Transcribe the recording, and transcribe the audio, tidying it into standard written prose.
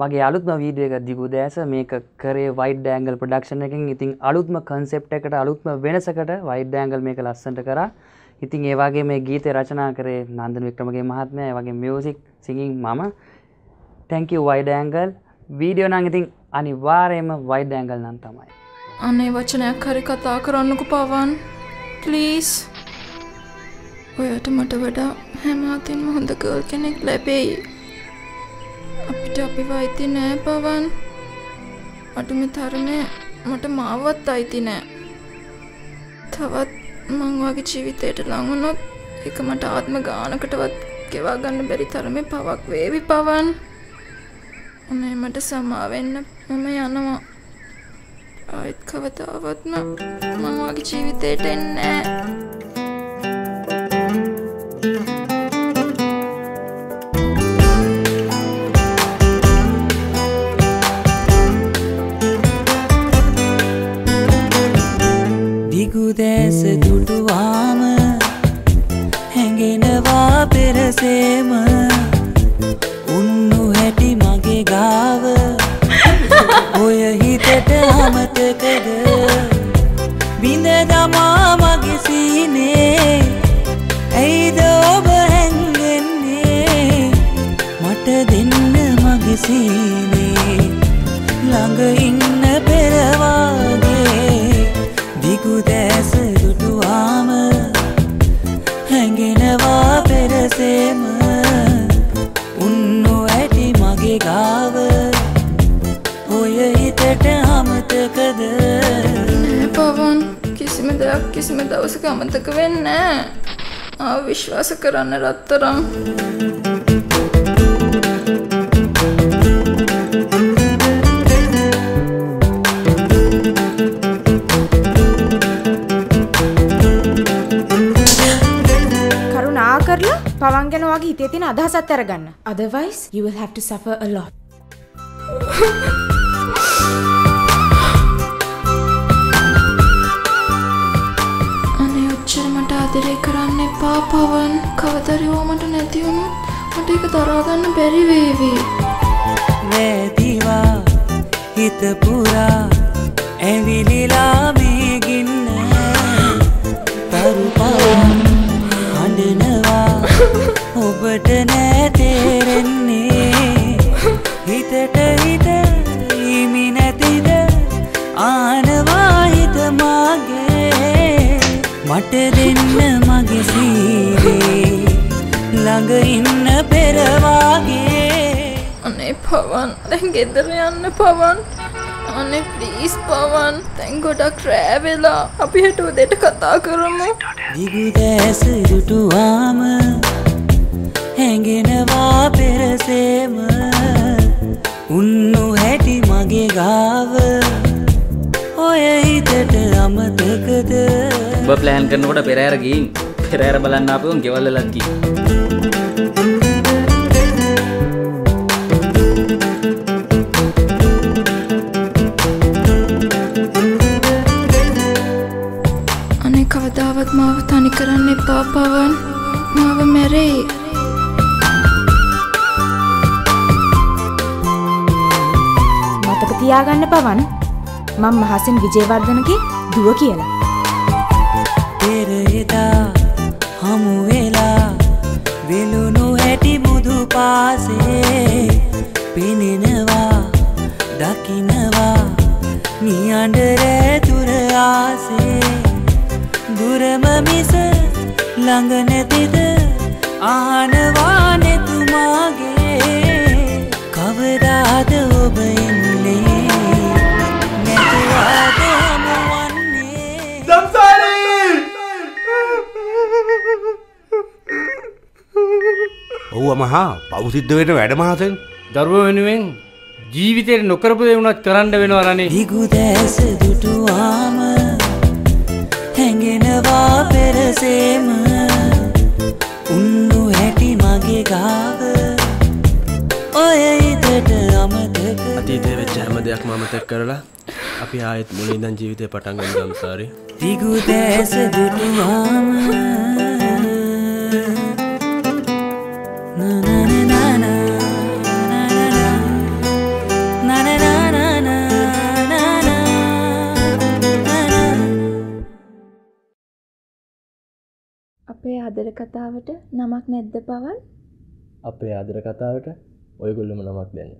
මගේ අලුත්ම වීඩියෝ එකක් දිගු දැස මේක කරේ වයිඩ් ඇන්ගල් ප්‍රොඩක්ෂන් එකෙන්. ඉතින් අලුත්ම කන්සෙප්ට් එකට අලුත්ම වෙනසකට වයිඩ් ඇන්ගල් මේක ලස්සනට කරා. ඉතින් ඒ වගේ මේ ගීතය රචනා කරේ නන්දන වික්‍රමගේ මහත්මයා. ඒ වගේ මියුසික් සිංගින් මම. thank you wide angle. Video නම් ඉතින් අනිවාර්යයෙන්ම වයිඩ් ඇන්ගල් නම් තමයි. අනේ වචනයක් හරි කතා කරන්නකෝ පවන්. ප්ලීස්. ඔයාට මට වඩා හැම අතින්ම හොඳ ගර්ල් කෙනෙක් ලැබෙයි. අපිට අපිව අයිති නෑ පවන්. මට මේ තරමේ මට මාවත් අයිති නෑ. තවත් මං වගේ ජීවිතයට ලං වුණොත් ඒක මට ආත්ම ගානකටවත් ගෙවා ගන්න බැරි තරමේ පවක් වේවි පවන්. අනේ මට සමා වෙන්න මම යනවා. ආයෙත් කවදාවත්ම මං වගේ ජීවිතයට එන්නේ නෑ. දැස දුටුවාම හැඟෙනවා පෙරසේම උන්නු හැටි මගේ ගාව ඔය හිතට අමතකද බිඳ දමා මගේ සීනේ ඇයිද ඔබ හැංගෙන්නේ මට දෙන්න මගේ සීනේ ළඟ ඉන්න පෙරවාගේ දිගු දැස දුටුවාම හැඟෙනවා පෙරසේම උන්නු ඇටි මගේ ගාව ඔය හිතට අමතකද නෑ පවන් කිසිම දෙයක් කිසිම දවසක අමතක වෙන්නේ නෑ. ආව විශ්වාස කරන්න රත්තරන්. පවන් ගැන වගේ හිතේ තියෙන අදහසත් අරගන්න. Otherwise you will have to suffer a lot. අනේ ඔච්චර මට ආදරේ කරන්න එපා පවන්. කවදාරි මට නැති වුණොත් මට ඒක දරා ගන්න බැරි වේවි. වැදිවා හිත පුරා ඇවිලිලා මේ ගින්න තරුපා හඬනවා ඔබට නෑ තේරෙන්නේ හිතට හිත හිමි නැතිද ආනවා හිත මාගේ මට දෙන්න මගේ සීනේ ළඟ ඉන්න පෙරවාගේ. අනේ පවන් දැන් ගෙදර යන්න පවන්. අනේ ප්ලීස් පවන් දැන් ගොඩක් රෑ වෙලා අපි හෙට උදේට කතා කරමු. දිගු දැස දුටුවාම හැඟෙනවා පෙරසේම උන්නු හැටි මගේ ගාව ඔය හිතට අමතකද ඔබ ප්ලෑන් කරනකොට පෙරහැර ගිහින් පෙරහැර බලන්න ආපුවම ගෙවල් වලත් ගිහින් කවදාවත් මාව තනි කරන්න එපා පවන්. මාව මැරෙයි. මතක තියාගන්න පවන් මම මහසෙන් විජේවර්ධනගේ දුව කියලා. පෙර එදා හමු වෙලා වෙලුණු හැටි මුදු පාසේ පෙනෙනවා දකින්නවා නියඬ රැතුර ආසේ දුරම මිස ළඟ නැතිද ආනවා නෙතුමාගේ කවදාද ඔබ එන්නේ නැතුවද හමුවන්නේ දම්සාරි ඔව්ව මහා පව් සිද්ධ වෙන වැඩ මහතෙන් දරුවෝ වෙනුවෙන් ජීවිතේට නොකරපු දේ වුණත් කරන්න වෙනවා රනේ. දිගු දැස දුටුවාම හැඟෙනවා පෙරසේම උන්නු හැටි මගේ ගාව ඔය හිතට අමතක අතීතේ වෙච්ච හැම දෙයක්ම අමතක කරලා අපි ආයෙත් මුලින් ඉඳන් ජීවිතේ පටන් ගමු දම්සාරි. දිගු දැස දුටුවාම අපේ ආදර කතාවට නමක් නැද්ද පවන්? අපේ ආදර කතාවට ඔයගොල්ලොම නමක් දෙන්න.